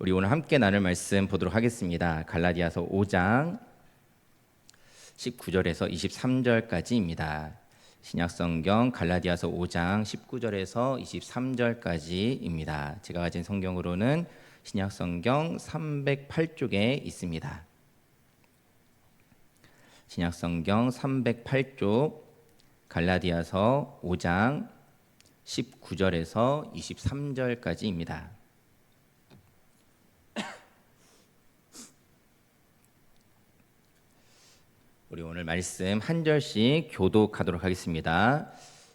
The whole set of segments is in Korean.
우리 오늘 함께 나눌 말씀 보도록 하겠습니다. 갈라디아서 5장 19절에서 23절까지입니다. 신약성경 갈라디아서 5장 19절에서 23절까지입니다. 제가 가진 성경으로는 신약성경 308쪽에 있습니다. 신약성경 308쪽 갈라디아서 5장 19절에서 23절까지입니다. 우리 오늘 말씀 한 절씩 교독하도록 하겠습니다.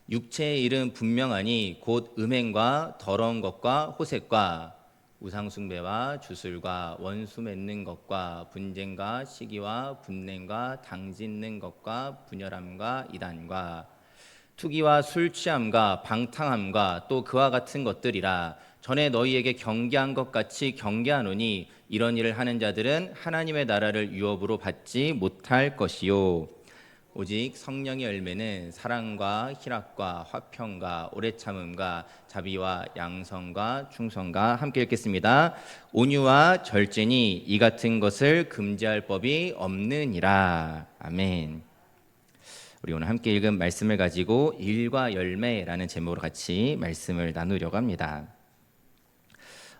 육체의 일은 분명하니 곧 음행과 더러운 것과 호색과 우상숭배와 주술과 원수 맺는 것과 분쟁과 시기와 분냄과 당짓는 것과 분열함과 이단과 투기와 술 취함과 방탕함과 또 그와 같은 것들이라. 전에 너희에게 경계한 것 같이 경계하노니 이런 일을 하는 자들은 하나님의 나라를 유업으로 받지 못할 것이요 오직 성령의 열매는 사랑과 희락과 화평과 오래 참음과 자비와 양성과 충성과 함께 읽겠습니다. 온유와 절제니 이 같은 것을 금지할 법이 없느니라. 아멘. 우리 오늘 함께 읽은 말씀을 가지고 일과 열매라는 제목으로 같이 말씀을 나누려고 합니다.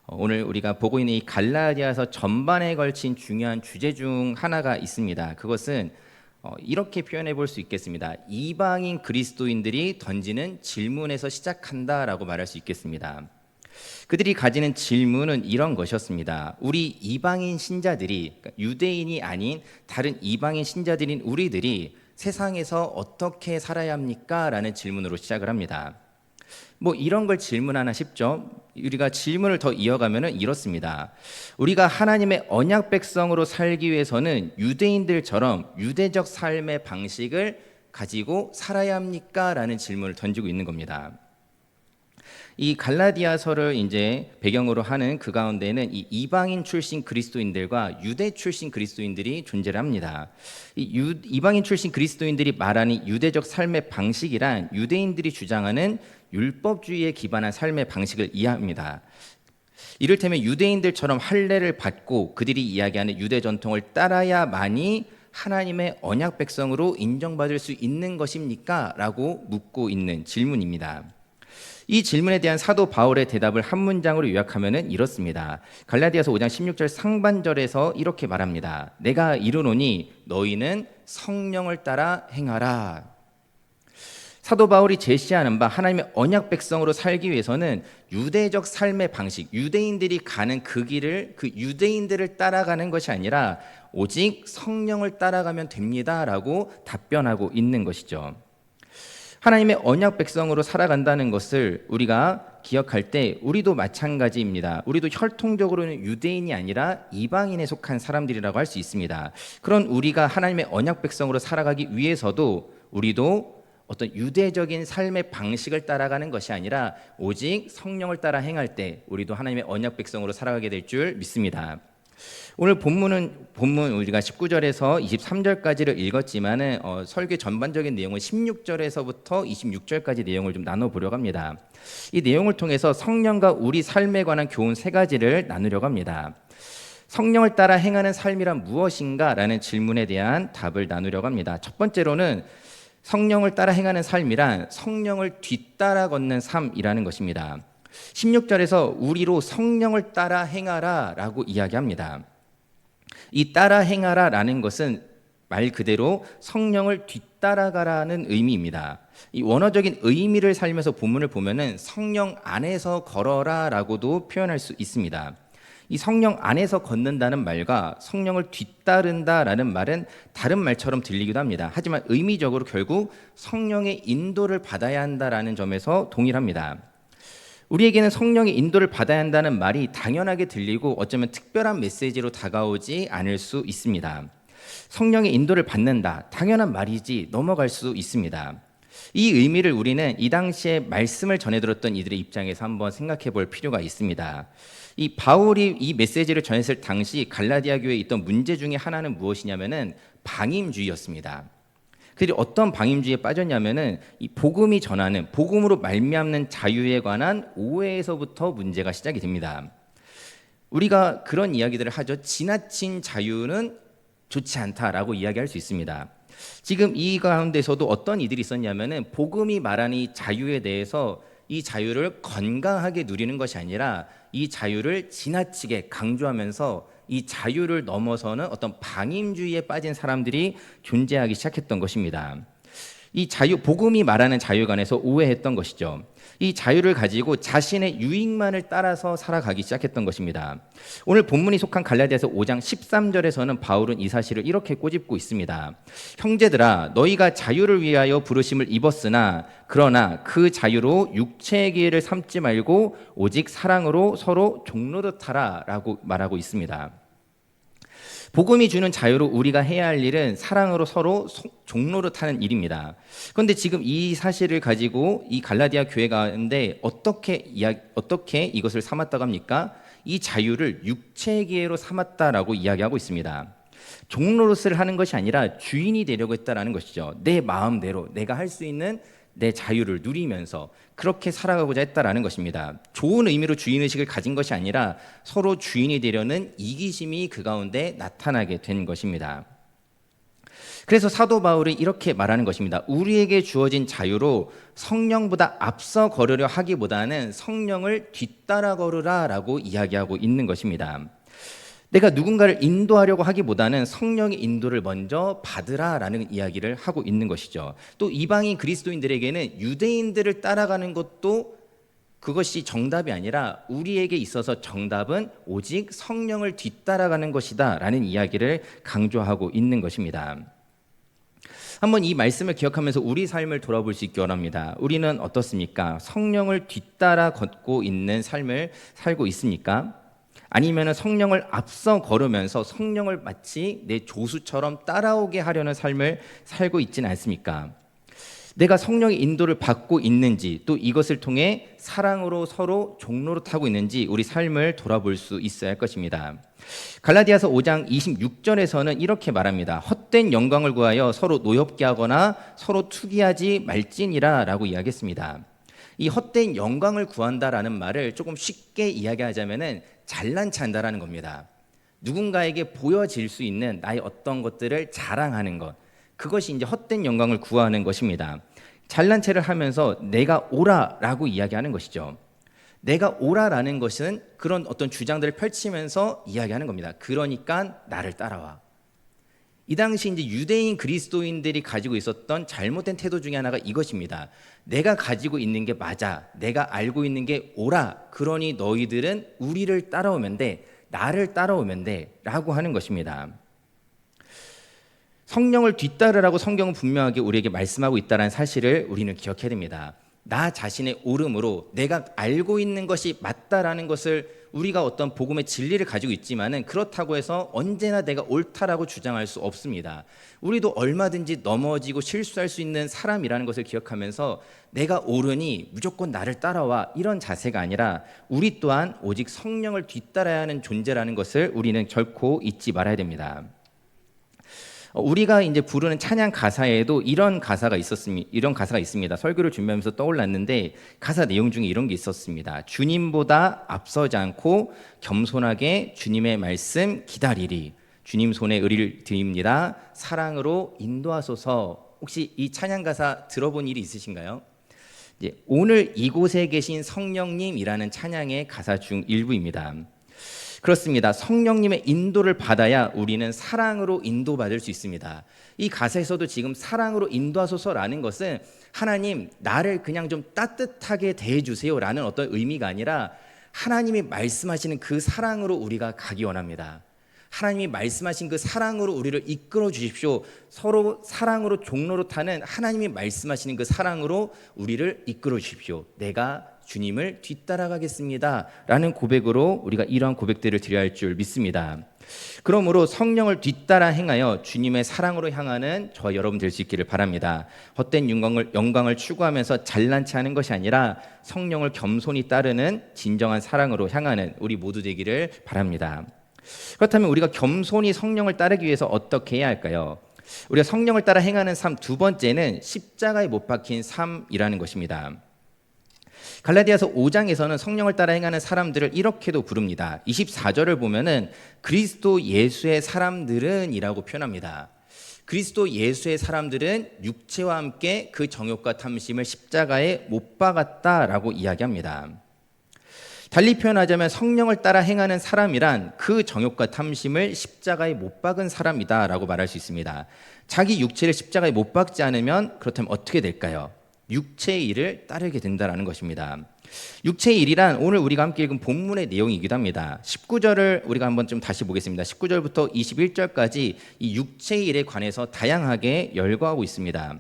오늘 우리가 보고 있는 이 갈라디아서 전반에 걸친 중요한 주제 중 하나가 있습니다. 그것은 이렇게 표현해 볼 수 있겠습니다. 이방인 그리스도인들이 던지는 질문에서 시작한다라고 말할 수 있겠습니다. 그들이 가지는 질문은 이런 것이었습니다. 우리 이방인 신자들이, 그러니까 유대인이 아닌 다른 이방인 신자들인 우리들이 세상에서 어떻게 살아야 합니까? 라는 질문으로 시작을 합니다. 뭐 이런 걸 질문하나 싶죠. 우리가 질문을 더 이어가면은 이렇습니다. 우리가 하나님의 언약 백성으로 살기 위해서는 유대인들처럼 유대적 삶의 방식을 가지고 살아야 합니까? 라는 질문을 던지고 있는 겁니다. 이 갈라디아서를 이제 배경으로 하는 그 가운데는 이 이방인 출신 그리스도인들과 유대 출신 그리스도인들이 존재를 합니다. 이방인 출신 그리스도인들이 말하는 유대적 삶의 방식이란 유대인들이 주장하는 율법주의에 기반한 삶의 방식을 이해합니다. 이를테면 유대인들처럼 할례를 받고 그들이 이야기하는 유대 전통을 따라야만이 하나님의 언약 백성으로 인정받을 수 있는 것입니까? 라고 묻고 있는 질문입니다. 이 질문에 대한 사도 바울의 대답을 한 문장으로 요약하면 이렇습니다. 갈라디아서 5장 16절 상반절에서 이렇게 말합니다. 내가 이르노니 너희는 성령을 따라 행하라. 사도 바울이 제시하는 바 하나님의 언약 백성으로 살기 위해서는 유대적 삶의 방식, 유대인들이 가는 그 길을, 그 유대인들을 따라가는 것이 아니라 오직 성령을 따라가면 됩니다라고 답변하고 있는 것이죠. 하나님의 언약 백성으로 살아간다는 것을 우리가 기억할 때 우리도 마찬가지입니다. 우리도 혈통적으로는 유대인이 아니라 이방인에 속한 사람들이라고 할 수 있습니다. 그런 우리가 하나님의 언약 백성으로 살아가기 위해서도 우리도 어떤 유대적인 삶의 방식을 따라가는 것이 아니라 오직 성령을 따라 행할 때 우리도 하나님의 언약 백성으로 살아가게 될 줄 믿습니다. 오늘 본문 우리가 19절에서 23절까지를 읽었지만은 설교 전반적인 내용은 16절에서부터 26절까지 내용을 좀 나눠보려고 합니다. 이 내용을 통해서 성령과 우리 삶에 관한 교훈 세 가지를 나누려고 합니다. 성령을 따라 행하는 삶이란 무엇인가? 라는 질문에 대한 답을 나누려고 합니다. 첫 번째로는 성령을 따라 행하는 삶이란 성령을 뒤따라 걷는 삶이라는 것입니다. 16절에서 우리로 성령을 따라 행하라 라고 이야기합니다. 이 따라 행하라 라는 것은 말 그대로 성령을 뒤따라가라는 의미입니다. 이 원어적인 의미를 살면서 본문을 보면은 성령 안에서 걸어라 라고도 표현할 수 있습니다. 이 성령 안에서 걷는다는 말과 성령을 뒤따른다라는 말은 다른 말처럼 들리기도 합니다. 하지만 의미적으로 결국 성령의 인도를 받아야 한다라는 점에서 동일합니다. 우리에게는 성령의 인도를 받아야 한다는 말이 당연하게 들리고 어쩌면 특별한 메시지로 다가오지 않을 수 있습니다. 성령의 인도를 받는다, 당연한 말이지 넘어갈 수 있습니다. 이 의미를 우리는 이 당시에 말씀을 전해 들었던 이들의 입장에서 한번 생각해 볼 필요가 있습니다. 이 바울이 이 메시지를 전했을 당시 갈라디아 교회에 있던 문제 중에 하나는 무엇이냐면은 방임주의였습니다. 그들이 어떤 방임주의에 빠졌냐면은 이 복음이 전하는 복음으로 말미암는 자유에 관한 오해에서부터 문제가 시작이 됩니다. 우리가 그런 이야기들을 하죠. 지나친 자유는 좋지 않다라고 이야기할 수 있습니다. 지금 이 가운데서도 어떤 이들이 있었냐면은 복음이 말하는 이 자유에 대해서 이 자유를 건강하게 누리는 것이 아니라 이 자유를 지나치게 강조하면서 이 자유를 넘어서는 어떤 방임주의에 빠진 사람들이 존재하기 시작했던 것입니다. 이 자유, 복음이 말하는 자유에 관해서 오해했던 것이죠. 이 자유를 가지고 자신의 유익만을 따라서 살아가기 시작했던 것입니다. 오늘 본문이 속한 갈라디아서 5장 13절에서는 바울은 이 사실을 이렇게 꼬집고 있습니다. 형제들아, 너희가 자유를 위하여 부르심을 입었으나 그러나 그 자유로 육체의 기회를 삼지 말고 오직 사랑으로 서로 종노릇하라 라고 말하고 있습니다. 복음이 주는 자유로 우리가 해야 할 일은 사랑으로 서로 종노릇하는 일입니다. 그런데 지금 이 사실을 가지고 이 갈라디아 교회 가운데 어떻게 이것을 삼았다고 합니까? 이 자유를 육체의 기회로 삼았다라고 이야기하고 있습니다. 종노릇을 하는 것이 아니라 주인이 되려고 했다라는 것이죠. 내 마음대로 내가 할 수 있는 내 자유를 누리면서 그렇게 살아가고자 했다라는 것입니다. 좋은 의미로 주인의식을 가진 것이 아니라 서로 주인이 되려는 이기심이 그 가운데 나타나게 된 것입니다. 그래서 사도 바울이 이렇게 말하는 것입니다. 우리에게 주어진 자유로 성령보다 앞서 걸으려 하기보다는 성령을 뒤따라 걸으라라고 이야기하고 있는 것입니다. 내가 누군가를 인도하려고 하기보다는 성령의 인도를 먼저 받으라라는 이야기를 하고 있는 것이죠. 또 이방인 그리스도인들에게는 유대인들을 따라가는 것도 그것이 정답이 아니라 우리에게 있어서 정답은 오직 성령을 뒤따라가는 것이다 라는 이야기를 강조하고 있는 것입니다. 한번 이 말씀을 기억하면서 우리 삶을 돌아볼 수 있기 원합니다. 우리는 어떻습니까? 성령을 뒤따라 걷고 있는 삶을 살고 있습니까? 아니면 성령을 앞서 걸으면서 성령을 마치 내 조수처럼 따라오게 하려는 삶을 살고 있지는 않습니까? 내가 성령의 인도를 받고 있는지, 또 이것을 통해 사랑으로 서로 종노릇하고 있는지 우리 삶을 돌아볼 수 있어야 할 것입니다. 갈라디아서 5장 26절에서는 이렇게 말합니다. 헛된 영광을 구하여 서로 노엽게 하거나 서로 투기하지 말지니라 라고 이야기했습니다. 이 헛된 영광을 구한다라는 말을 조금 쉽게 이야기하자면은 잘난 체 한다라는 겁니다. 누군가에게 보여질 수 있는 나의 어떤 것들을 자랑하는 것, 그것이 이제 헛된 영광을 구하는 것입니다. 잘난 체를 하면서 내가 옳아라고 이야기하는 것이죠. 내가 옳아라는 것은 그런 어떤 주장들을 펼치면서 이야기하는 겁니다. 그러니까 나를 따라와. 이 당시 이제 유대인 그리스도인들이 가지고 있었던 잘못된 태도 중에 하나가 이것입니다. 내가 가지고 있는 게 맞아. 내가 알고 있는 게 옳아. 그러니 너희들은 우리를 따라오면 돼. 나를 따라오면 돼. 라고 하는 것입니다. 성령을 뒤따르라고 성경은 분명하게 우리에게 말씀하고 있다는 사실을 우리는 기억해야 됩니다. 나 자신의 옳음으로 내가 알고 있는 것이 맞다라는 것을 우리가 어떤 복음의 진리를 가지고 있지만은 그렇다고 해서 언제나 내가 옳다라고 주장할 수 없습니다. 우리도 얼마든지 넘어지고 실수할 수 있는 사람이라는 것을 기억하면서 내가 옳으니 무조건 나를 따라와 이런 자세가 아니라 우리 또한 오직 성령을 뒤따라야 하는 존재라는 것을 우리는 결코 잊지 말아야 됩니다. 우리가 이제 부르는 찬양 가사에도 이런 가사가 있습니다. 설교를 준비하면서 떠올랐는데 가사 내용 중에 이런 게 있었습니다. 주님보다 앞서지 않고 겸손하게 주님의 말씀 기다리리. 주님 손에 의를 드립니다. 사랑으로 인도하소서. 혹시 이 찬양 가사 들어본 일이 있으신가요? 오늘 이곳에 계신 성령님이라는 찬양의 가사 중 일부입니다. 그렇습니다. 성령님의 인도를 받아야 우리는 사랑으로 인도받을 수 있습니다. 이 가사에서도 지금 사랑으로 인도하소서라는 것은 하나님 나를 그냥 좀 따뜻하게 대해주세요라는 어떤 의미가 아니라 하나님이 말씀하시는 그 사랑으로 우리가 가기 원합니다. 하나님이 말씀하신 그 사랑으로 우리를 이끌어 주십시오. 서로 사랑으로 종노릇하는 하나님이 말씀하시는 그 사랑으로 우리를 이끌어 주십시오. 내가 주님을 뒤따라가겠습니다 라는 고백으로 우리가 이러한 고백들을 드려야 할 줄 믿습니다. 그러므로 성령을 뒤따라 행하여 주님의 사랑으로 향하는 저와 여러분 될 수 있기를 바랍니다. 헛된 영광을 추구하면서 잘난 체 하는 것이 아니라 성령을 겸손히 따르는 진정한 사랑으로 향하는 우리 모두 되기를 바랍니다. 그렇다면 우리가 겸손히 성령을 따르기 위해서 어떻게 해야 할까요? 우리가 성령을 따라 행하는 삶 두 번째는 십자가에 못 박힌 삶이라는 것입니다. 갈라디아서 5장에서는 성령을 따라 행하는 사람들을 이렇게도 부릅니다. 24절을 보면은 그리스도 예수의 사람들은 이라고 표현합니다. 그리스도 예수의 사람들은 육체와 함께 그 정욕과 탐심을 십자가에 못 박았다라고 이야기합니다. 달리 표현하자면 성령을 따라 행하는 사람이란 그 정욕과 탐심을 십자가에 못 박은 사람이다라고 말할 수 있습니다. 자기 육체를 십자가에 못 박지 않으면 그렇다면 어떻게 될까요? 육체의 일을 따르게 된다는 것입니다. 육체의 일이란 오늘 우리가 함께 읽은 본문의 내용이기도 합니다. 19절을 우리가 한번 좀 다시 보겠습니다. 19절부터 21절까지 이 육체의 일에 관해서 다양하게 열거하고 있습니다.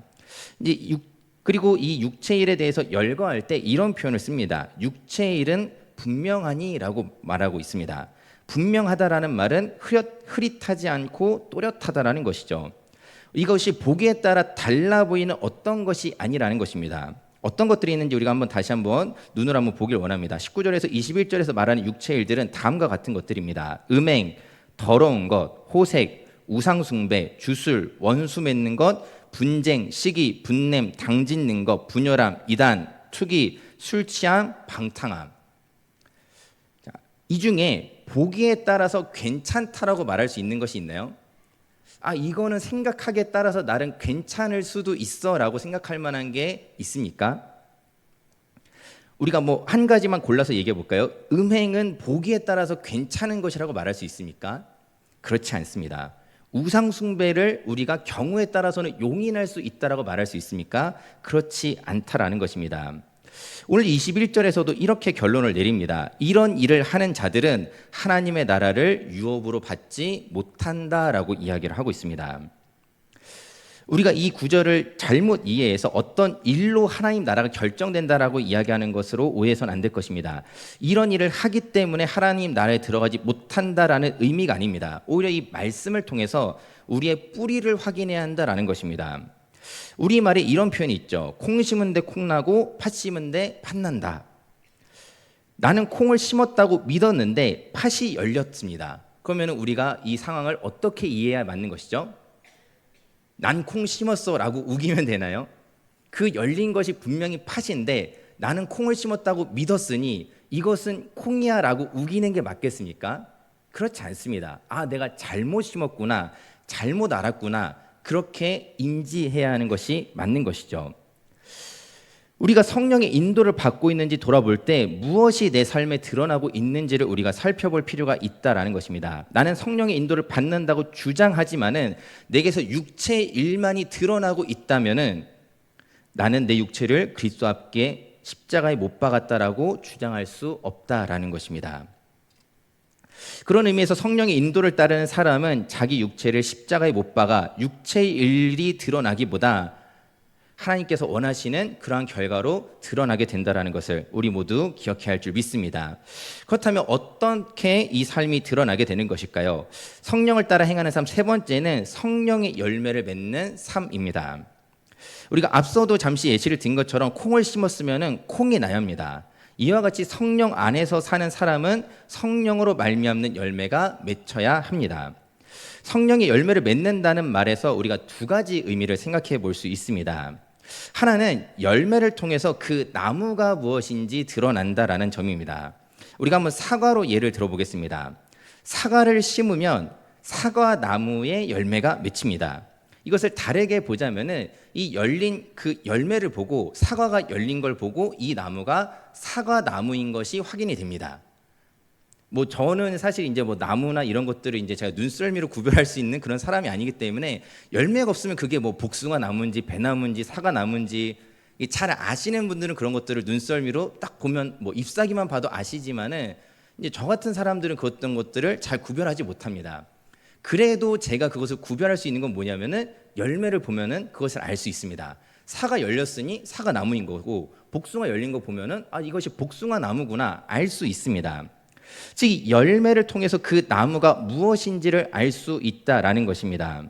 그리고 이 육체의 일에 대해서 열거할 때 이런 표현을 씁니다. 육체의 일은 분명하니라고 말하고 있습니다. 분명하다라는 말은 흐릿하지 않고 또렷하다라는 것이죠. 이것이 보기에 따라 달라 보이는 어떤 것이 아니라는 것입니다. 어떤 것들이 있는지 우리가 다시 한번 눈으로 한번 보길 원합니다. 19절에서 21절에서 말하는 육체의 일들은 다음과 같은 것들입니다. 음행, 더러운 것, 호색, 우상숭배, 주술, 원수 맺는 것, 분쟁, 시기, 분냄, 당짓는 것, 분열함, 이단, 투기, 술 취함, 방탕함. 이 중에 보기에 따라서 괜찮다라고 말할 수 있는 것이 있나요? 이거는 생각하기에 따라서 나름 괜찮을 수도 있어 라고 생각할 만한 게 있습니까? 우리가 한 가지만 골라서 얘기해 볼까요? 음행은 보기에 따라서 괜찮은 것이라고 말할 수 있습니까? 그렇지 않습니다. 우상숭배를 우리가 경우에 따라서는 용인할 수 있다라고 말할 수 있습니까? 그렇지 않다라는 것입니다. 오늘 21절에서도 이렇게 결론을 내립니다. 이런 일을 하는 자들은 하나님의 나라를 유업으로 받지 못한다라고 이야기를 하고 있습니다. 우리가 이 구절을 잘못 이해해서 어떤 일로 하나님 나라가 결정된다라고 이야기하는 것으로 오해해서는 안 될 것입니다. 이런 일을 하기 때문에 하나님 나라에 들어가지 못한다라는 의미가 아닙니다. 오히려 이 말씀을 통해서 우리의 뿌리를 확인해야 한다라는 것입니다. 우리말에 이런 표현이 있죠. 콩 심은 데 콩 나고 팥 심은 데 팥 난다. 나는 콩을 심었다고 믿었는데 팥이 열렸습니다. 그러면 우리가 이 상황을 어떻게 이해해야 맞는 것이죠? 난 콩 심었어 라고 우기면 되나요? 그 열린 것이 분명히 팥인데 나는 콩을 심었다고 믿었으니 이것은 콩이야 라고 우기는 게 맞겠습니까? 그렇지 않습니다. 내가 잘못 심었구나, 잘못 알았구나, 그렇게 인지해야 하는 것이 맞는 것이죠. 우리가 성령의 인도를 받고 있는지 돌아볼 때 무엇이 내 삶에 드러나고 있는지를 우리가 살펴볼 필요가 있다라는 것입니다. 나는 성령의 인도를 받는다고 주장하지만은 내게서 육체의 일만이 드러나고 있다면은 나는 내 육체를 그리스도 앞에 십자가에 못 박았다라고 주장할 수 없다라는 것입니다. 그런 의미에서 성령의 인도를 따르는 사람은 자기 육체를 십자가에 못 박아 육체의 일이 드러나기보다 하나님께서 원하시는 그러한 결과로 드러나게 된다는 것을 우리 모두 기억해야 할 줄 믿습니다. 그렇다면 어떻게 이 삶이 드러나게 되는 것일까요? 성령을 따라 행하는 삶 세 번째는 성령의 열매를 맺는 삶입니다. 우리가 앞서도 잠시 예시를 든 것처럼 콩을 심었으면 콩이 나야 합니다. 이와 같이 성령 안에서 사는 사람은 성령으로 말미암는 열매가 맺혀야 합니다. 성령의 열매를 맺는다는 말에서 우리가 두 가지 의미를 생각해 볼 수 있습니다. 하나는 열매를 통해서 그 나무가 무엇인지 드러난다라는 점입니다. 우리가 한번 사과로 예를 들어보겠습니다. 사과를 심으면 사과 나무의 열매가 맺힙니다. 이것을 다르게 보자면은 이 열린 그 열매를 보고 사과가 열린 걸 보고 이 나무가 사과 나무인 것이 확인이 됩니다. 저는 사실 이제 나무나 이런 것들을 이제 제가 눈썰미로 구별할 수 있는 그런 사람이 아니기 때문에 열매가 없으면 그게 복숭아 나무인지 배나무인지 사과 나무인지 잘 아시는 분들은 그런 것들을 눈썰미로 딱 보면 잎사귀만 봐도 아시지만은 이제 저 같은 사람들은 어떤 것들을 잘 구별하지 못합니다. 그래도 제가 그것을 구별할 수 있는 건 뭐냐면은 열매를 보면은 그것을 알 수 있습니다. 사과 열렸으니 사과 나무인 거고 복숭아 열린 거 보면은 이것이 복숭아 나무구나 알 수 있습니다. 즉 열매를 통해서 그 나무가 무엇인지를 알 수 있다라는 것입니다.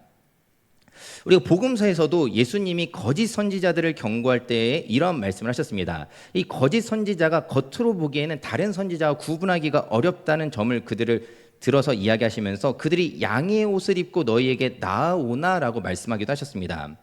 우리가 복음서에서도 예수님이 거짓 선지자들을 경고할 때에 이런 말씀을 하셨습니다. 이 거짓 선지자가 겉으로 보기에는 다른 선지자와 구분하기가 어렵다는 점을 그들을 들어서 이야기하시면서 그들이 양의 옷을 입고 너희에게 나아오나라고 말씀하기도 하셨습니다.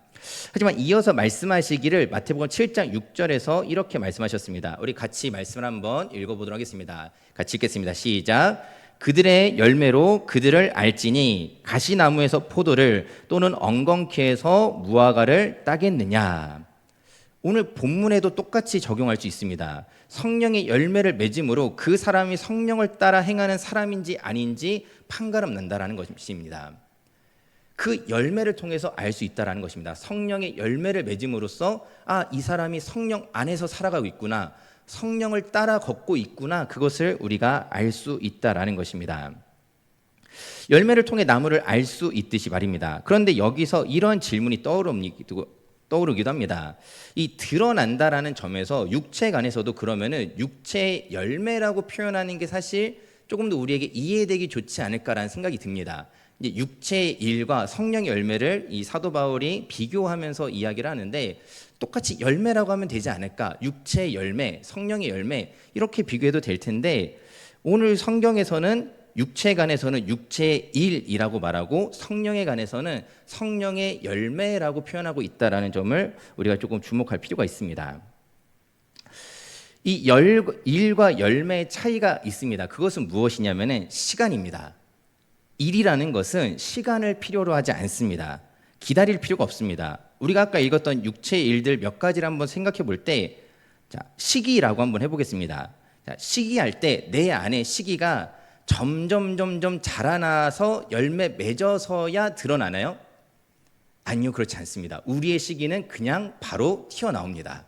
하지만 이어서 말씀하시기를 마태복음 7장 6절에서 이렇게 말씀하셨습니다. 우리 같이 말씀을 한번 읽어보도록 하겠습니다. 같이 읽겠습니다. 시작. 그들의 열매로 그들을 알지니 가시나무에서 포도를 또는 엉겅퀴에서 무화과를 따겠느냐. 오늘 본문에도 똑같이 적용할 수 있습니다. 성령의 열매를 맺음으로 그 사람이 성령을 따라 행하는 사람인지 아닌지 판가름 난다라는 것입니다. 그 열매를 통해서 알 수 있다라는 것입니다. 성령의 열매를 맺음으로써 이 사람이 성령 안에서 살아가고 있구나, 성령을 따라 걷고 있구나, 그것을 우리가 알 수 있다라는 것입니다. 열매를 통해 나무를 알 수 있듯이 말입니다. 그런데 여기서 이런 질문이 떠오르기도 합니다. 이 드러난다라는 점에서 육체간에서도 그러면은 육체의 열매라고 표현하는 게 사실 조금 더 우리에게 이해되기 좋지 않을까라는 생각이 듭니다. 이제 육체의 일과 성령의 열매를 이 사도 바울이 비교하면서 이야기를 하는데 똑같이 열매라고 하면 되지 않을까? 육체의 열매, 성령의 열매 이렇게 비교해도 될 텐데 오늘 성경에서는 육체에 관해서는 육체의 일이라고 말하고 성령에 관해서는 성령의 열매라고 표현하고 있다라는 점을 우리가 조금 주목할 필요가 있습니다. 이 일과 열매의 차이가 있습니다. 그것은 무엇이냐면은 시간입니다. 일이라는 것은 시간을 필요로 하지 않습니다. 기다릴 필요가 없습니다. 우리가 아까 읽었던 육체의 일들 몇 가지를 한번 생각해 볼 때, 시기라고 한번 해보겠습니다. 시기할 때 내 안에 시기가 점점 자라나서 열매 맺어서야 드러나나요? 아니요, 그렇지 않습니다. 우리의 시기는 그냥 바로 튀어나옵니다.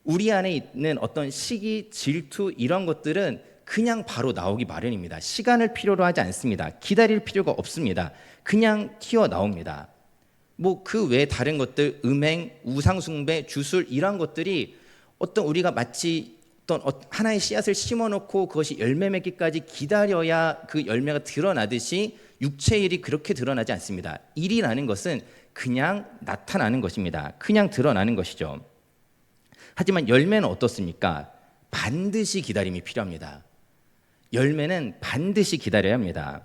우리 안에 있는 어떤 시기, 질투 이런 것들은 그냥 바로 나오기 마련입니다. 시간을 필요로 하지 않습니다. 기다릴 필요가 없습니다. 그냥 튀어나옵니다. 그 외에 다른 것들, 음행, 우상숭배, 주술 이런 것들이 어떤 우리가 마치 어떤 하나의 씨앗을 심어놓고 그것이 열매 맺기까지 기다려야 그 열매가 드러나듯이 육체의 일이 그렇게 드러나지 않습니다. 일이라는 것은 그냥 나타나는 것입니다. 그냥 드러나는 것이죠. 하지만 열매는 어떻습니까? 반드시 기다림이 필요합니다. 열매는 반드시 기다려야 합니다.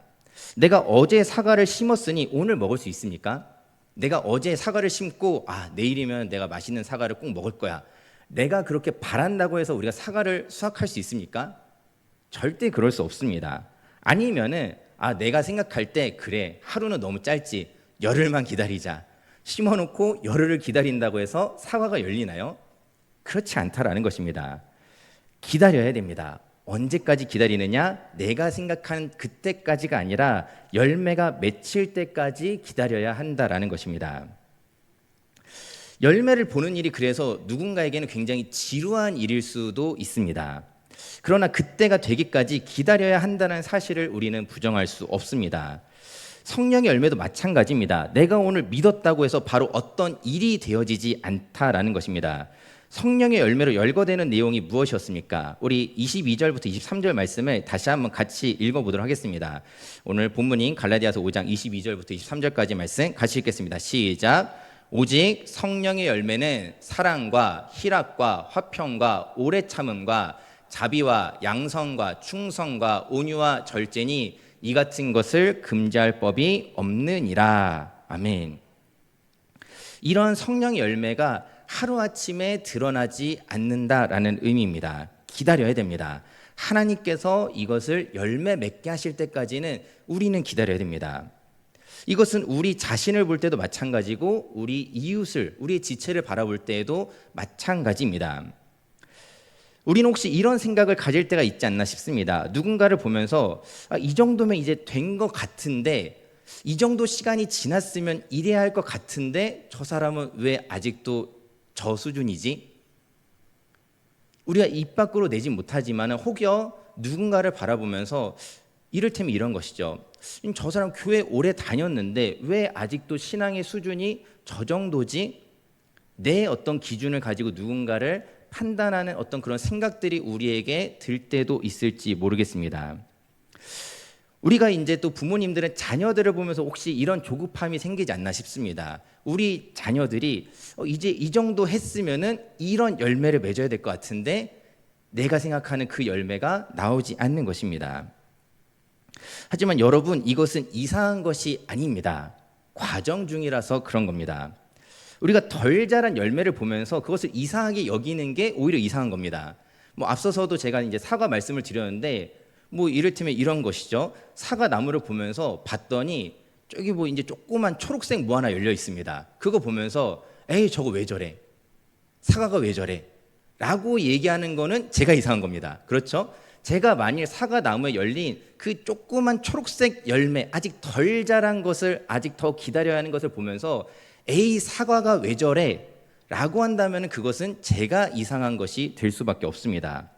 내가 어제 사과를 심었으니 오늘 먹을 수 있습니까? 내가 어제 사과를 심고 내일이면 내가 맛있는 사과를 꼭 먹을 거야, 내가 그렇게 바란다고 해서 우리가 사과를 수확할 수 있습니까? 절대 그럴 수 없습니다. 아니면은 내가 생각할 때 그래, 하루는 너무 짧지, 열흘만 기다리자, 심어놓고 열흘을 기다린다고 해서 사과가 열리나요? 그렇지 않다라는 것입니다. 기다려야 됩니다. 언제까지 기다리느냐? 내가 생각한 그때까지가 아니라 열매가 맺힐 때까지 기다려야 한다라는 것입니다. 열매를 보는 일이 그래서 누군가에게는 굉장히 지루한 일일 수도 있습니다. 그러나 그때가 되기까지 기다려야 한다는 사실을 우리는 부정할 수 없습니다. 성령의 열매도 마찬가지입니다. 내가 오늘 믿었다고 해서 바로 어떤 일이 되어지지 않다라는 것입니다. 성령의 열매로 열거되는 내용이 무엇이었습니까? 우리 22절부터 23절 말씀을 다시 한번 같이 읽어보도록 하겠습니다. 오늘 본문인 갈라디아서 5장 22절부터 23절까지 말씀 같이 읽겠습니다. 시작. 오직 성령의 열매는 사랑과 희락과 화평과 오래 참음과 자비와 양성과 충성과 온유와 절제니 이 같은 것을 금지할 법이 없느니라. 아멘. 이런 성령의 열매가 하루아침에 드러나지 않는다라는 의미입니다. 기다려야 됩니다. 하나님께서 이것을 열매 맺게 하실 때까지는 우리는 기다려야 됩니다. 이것은 우리 자신을 볼 때도 마찬가지고 우리 이웃을, 우리의 지체를 바라볼 때에도 마찬가지입니다. 우리는 혹시 이런 생각을 가질 때가 있지 않나 싶습니다. 누군가를 보면서 이 정도면 이제 된 것 같은데, 이 정도 시간이 지났으면 이래야 할 것 같은데 저 사람은 왜 아직도 저 수준이지? 우리가 입 밖으로 내지 못하지만 혹여 누군가를 바라보면서 이를테면 이런 것이죠. 저 사람 교회 오래 다녔는데 왜 아직도 신앙의 수준이 저 정도지? 내 어떤 기준을 가지고 누군가를 판단하는 어떤 그런 생각들이 우리에게 들 때도 있을지 모르겠습니다. 우리가 이제 또 부모님들은 자녀들을 보면서 혹시 이런 조급함이 생기지 않나 싶습니다. 우리 자녀들이 이제 이 정도 했으면은 이런 열매를 맺어야 될 것 같은데 내가 생각하는 그 열매가 나오지 않는 것입니다. 하지만 여러분, 이것은 이상한 것이 아닙니다. 과정 중이라서 그런 겁니다. 우리가 덜 자란 열매를 보면서 그것을 이상하게 여기는 게 오히려 이상한 겁니다. 뭐 앞서서도 제가 이제 사과 말씀을 드렸는데 뭐 이를테면 이런 것이죠. 사과 나무를 보면서 봤더니 저기 뭐 이제 조그만 초록색 뭐 하나 열려 있습니다. 그거 보면서 에이 저거 왜 저래? 사과가 왜 저래? 라고 얘기하는 거는 제가 이상한 겁니다. 그렇죠? 제가 만일 사과 나무에 열린 그 조그만 초록색 열매, 아직 덜 자란 것을 아직 더 기다려야 하는 것을 보면서 에이 사과가 왜 저래? 라고 한다면 그것은 제가 이상한 것이 될 수밖에 없습니다.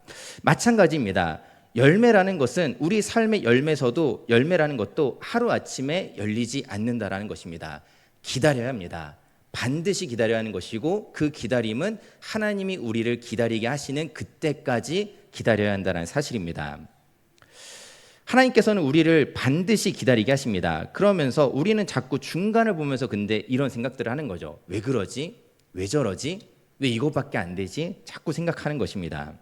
마찬가지입니다. 열매라는 것은 우리 삶의 열매라는 것도 하루아침에 열리지 않는다라는 것입니다. 기다려야 합니다. 반드시 기다려야 하는 것이고 그 기다림은 하나님이 우리를 기다리게 하시는 그때까지 기다려야 한다는 사실입니다. 하나님께서는 우리를 반드시 기다리게 하십니다. 그러면서 우리는 자꾸 중간을 보면서 근데 이런 생각들을 하는 거죠. 왜 그러지? 왜 저러지? 왜 이것밖에 안 되지? 자꾸 생각하는 것입니다.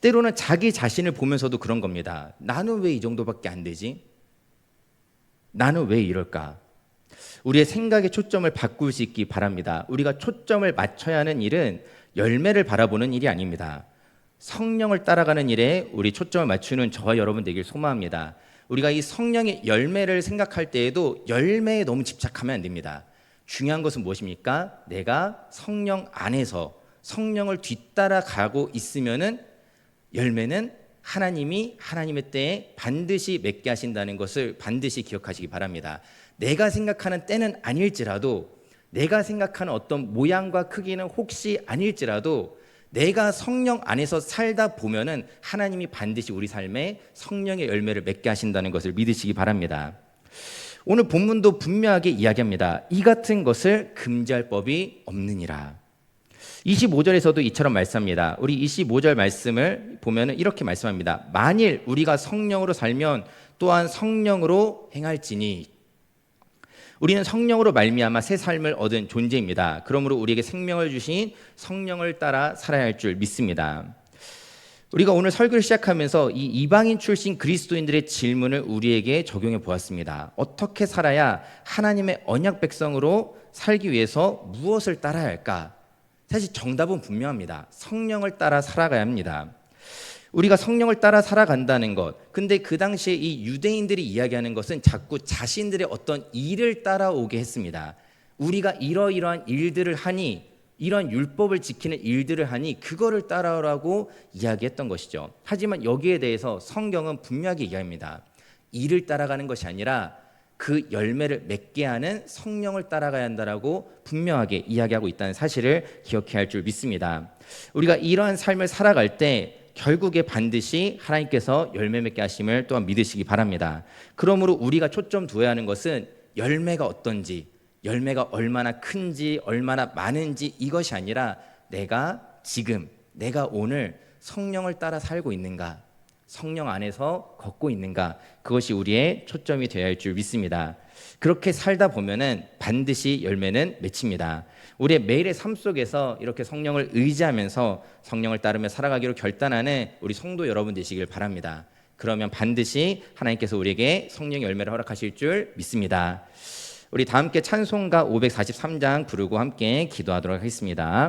때로는 자기 자신을 보면서도 그런 겁니다. 나는 왜 이 정도밖에 안 되지? 나는 왜 이럴까? 우리의 생각의 초점을 바꿀 수 있기 바랍니다. 우리가 초점을 맞춰야 하는 일은 열매를 바라보는 일이 아닙니다. 성령을 따라가는 일에 우리 초점을 맞추는 저와 여러분 되길 소망합니다. 우리가 이 성령의 열매를 생각할 때에도 열매에 너무 집착하면 안 됩니다. 중요한 것은 무엇입니까? 내가 성령 안에서 성령을 뒤따라가고 있으면은 열매는 하나님이 하나님의 때에 반드시 맺게 하신다는 것을 반드시 기억하시기 바랍니다. 내가 생각하는 때는 아닐지라도, 내가 생각하는 어떤 모양과 크기는 혹시 아닐지라도 내가 성령 안에서 살다 보면은 하나님이 반드시 우리 삶에 성령의 열매를 맺게 하신다는 것을 믿으시기 바랍니다. 오늘 본문도 분명하게 이야기합니다. 이 같은 것을 금지할 법이 없느니라. 25절에서도 이처럼 말씀합니다. 우리 25절 말씀을 보면은 이렇게 말씀합니다. 만일 우리가 성령으로 살면 또한 성령으로 행할지니. 우리는 성령으로 말미암아 새 삶을 얻은 존재입니다. 그러므로 우리에게 생명을 주신 성령을 따라 살아야 할 줄 믿습니다. 우리가 오늘 설교를 시작하면서 이 이방인 출신 그리스도인들의 질문을 우리에게 적용해 보았습니다. 어떻게 살아야 하나님의 언약 백성으로 살기 위해서 무엇을 따라야 할까? 사실 정답은 분명합니다. 성령을 따라 살아가야 합니다. 우리가 성령을 따라 살아간다는 것, 근데 그 당시에 이 유대인들이 이야기하는 것은 자꾸 자신들의 어떤 일을 따라오게 했습니다. 우리가 이러이러한 일들을 하니, 이런 율법을 지키는 일들을 하니 그거를 따라오라고 이야기했던 것이죠. 하지만 여기에 대해서 성경은 분명하게 이야기합니다. 일을 따라가는 것이 아니라 그 열매를 맺게 하는 성령을 따라가야 한다라고 분명하게 이야기하고 있다는 사실을 기억해야 할 줄 믿습니다. 우리가 이러한 삶을 살아갈 때 결국에 반드시 하나님께서 열매 맺게 하심을 또한 믿으시기 바랍니다. 그러므로 우리가 초점 두어야 하는 것은 열매가 어떤지, 열매가 얼마나 큰지, 얼마나 많은지 이것이 아니라 내가 지금, 내가 오늘 성령을 따라 살고 있는가, 성령 안에서 걷고 있는가, 그것이 우리의 초점이 되어야 할 줄 믿습니다. 그렇게 살다 보면은 반드시 열매는 맺힙니다. 우리의 매일의 삶 속에서 이렇게 성령을 의지하면서 성령을 따르며 살아가기로 결단하는 우리 성도 여러분 되시길 바랍니다. 그러면 반드시 하나님께서 우리에게 성령의 열매를 허락하실 줄 믿습니다. 우리 다 함께 찬송가 543장 부르고 함께 기도하도록 하겠습니다.